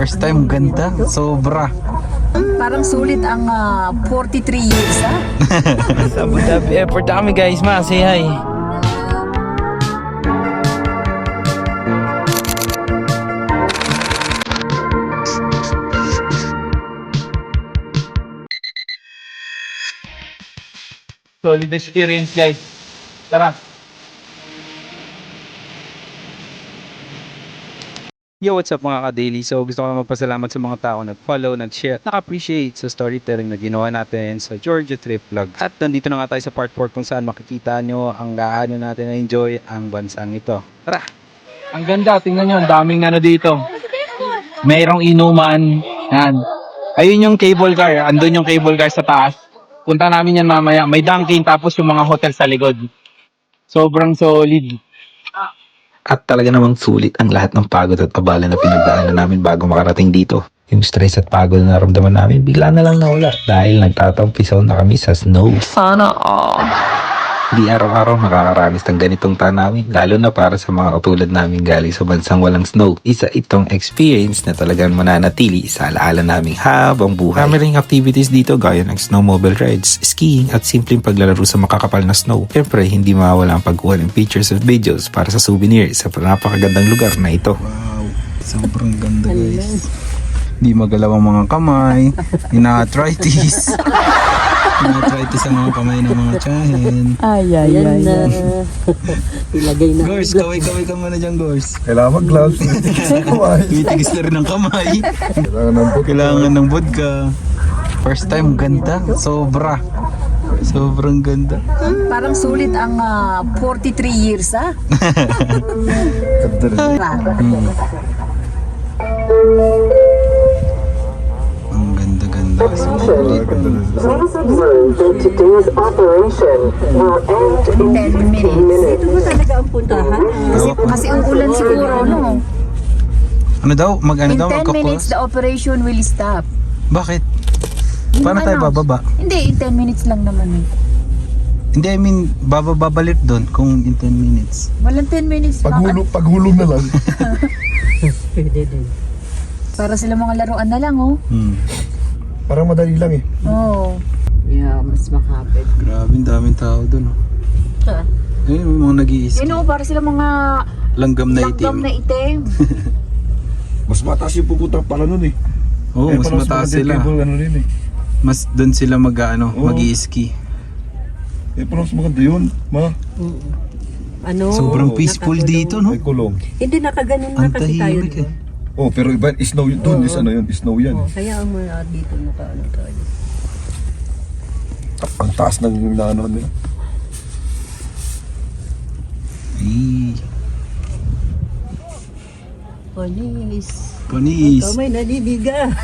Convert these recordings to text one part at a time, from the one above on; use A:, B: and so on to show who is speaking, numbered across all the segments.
A: First time, ganda. Sobra.
B: Parang sulit ang 43 years, ha?
A: Sa Abu Dhabi Airport kami guys, ma. Say hi. Solid experience guys. Tara. Yo, what's up mga ka-daily? So gusto ko magpasalamat sa mga tao nag-follow, nag-share, naka-appreciate sa storytelling na ginawa natin sa Georgia Trip Vlog. At nandito na nga tayo sa part 4 kung saan makikita nyo ang gaano natin na-enjoy ang bansang ito. Tara! Ang ganda, tingnan nyo, ang daming ano dito. Mayroong inuman. Yan. Ayun yung cable car, andun yung cable car sa taas. Punta namin yan mamaya. May Dunkin' tapos yung mga hotel sa likod. Sobrang solid.
C: At talaga namang sulit ang lahat ng pagod at abala na pinagdaanan namin bago makarating dito. Yung stress at pagod na naramdaman namin bigla na lang nawala dahil nagtatampisaw na kami sa snow. Sana all. Di araw-araw nakakaranas ng ganitong tanawin, lalo na para sa mga katulad namin galing sa bansang walang snow. Isa itong experience na talagang mananatili sa alaala naming habang buhay. Marami ring activities dito gaya ng snowmobile rides, skiing at simpleng paglalaro sa makakapal na snow. Siyempre, hindi mawawala ang pagkuha ng pictures at videos para sa souvenir sa napakagandang lugar na ito.
A: Wow, sobrang ganda guys. Di magalaw ang mga kamay, ina-arthritis. Ina-arthritis ang mga kamay ng mga tiyahin.
B: Ay. Ilagay na.
A: Gors, kaway-kaway ka muna dyan, Gors.
D: Kailangan mag-gloves.
A: Tumitigis na rin ang kamay. Kailangan ng vodka. First time, ganda. Sobra. Sobrang ganda.
B: Parang sulit ang 43 years, ha?
A: Ang ganda-ganda. Sulit.
E: Please observe that today's operation will end in
B: 10 minutes.
F: Ito ba talaga ang puntahan?
B: Kasi ang ulan siguro, no?
A: Ano daw?
B: In 10 minutes,
A: Magkakulas?
B: the operation will stop.
A: Bakit? Paano tayo bababa?
B: Hindi, in 10 minutes lang naman eh.
A: Hindi, I mean, babalik doon kung in 10 minutes.
B: Walang 10 minutes.
D: Paghulog na lang.
F: Pwede din.
B: Para sila mga laruan na lang, oh.
D: Parang madali lang eh.
B: Oo.
F: Yeah, mas makapit.
A: Grabe, ang daming tao doon, oh. Ayun, may mga nag-i-ski.
B: Yun, oh, para sila mga
A: Langgam na
B: langgam
A: itim.
B: na itim.
D: Mas mataas yung pupunta pala nun eh.
A: Oo, mas mataas sila.
D: Ano rin eh.
A: Mas doon sila
D: Oo.
A: mag-i-ski.
D: Eh, parang mas maganda yun, ma.
F: Ano?
A: Sobrang peaceful
F: nakakulong.
A: dito, no?
D: May kulong.
F: Hindi nakaganon na
A: Ang
F: kasi tayo
A: tahimik,
F: doon.
D: Oh, pero iba, snow yun. Doon is ano yun, snow yan.
F: Oh, kaya ang mga dito nakaano tayo.
D: Ang taas ng inaano nila.
A: Ay,
F: Panis.
A: panis.
F: Ikaw may naninigas.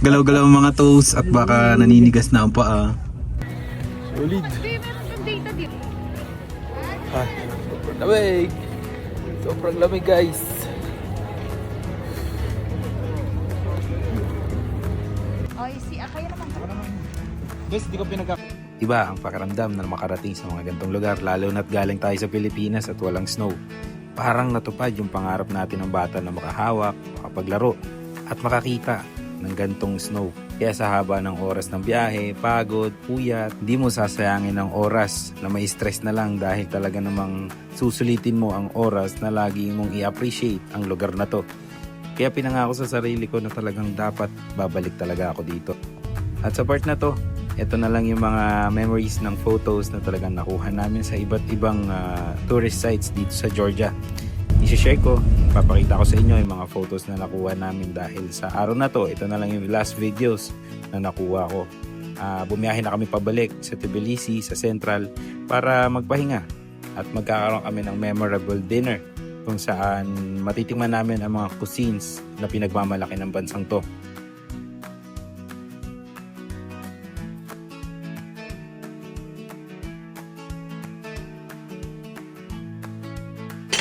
A: Galaw-galaw ang mga toes at baka naninigas na ang paa. Solid. Ah, sobrang lamig. Sobrang lamig guys. Guys, hindi ko Iba ang pakiramdam na makarating sa mga gantong lugar lalo na't galing tayo sa Pilipinas at walang snow. Parang natupad yung pangarap natin ng bata na makahawak, makapaglaro at makakita ng gantong snow. Kaya sa haba ng oras ng biyahe, pagod, puyat, di mo sasayangin ang oras na may stress na lang dahil talaga namang susulitin mo ang oras na lagi mong i-appreciate ang lugar na to. Kaya pinangako sa sarili ko na talagang dapat babalik talaga ako dito. At sa part na to, ito na lang yung mga memories ng photos na talagang nakuha namin sa iba't ibang tourist sites dito sa Georgia. I-share ko, papakita ko sa inyo yung mga photos na nakuha namin dahil sa araw na to, ito na lang yung last videos na nakuha ko. Bumiyahe na kami pabalik sa Tbilisi, sa Central para magpahinga at magkakaroon kami ng memorable dinner kung saan matitikman namin ang mga cuisines na pinagmamalaki ng bansang to.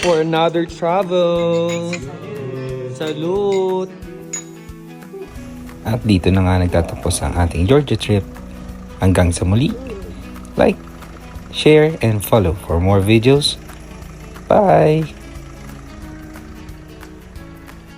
G: For another travel. Salute!
C: At dito na nga nagtatapos ang ating Georgia trip. Hanggang sa muli, like, share, and follow for more videos. Bye!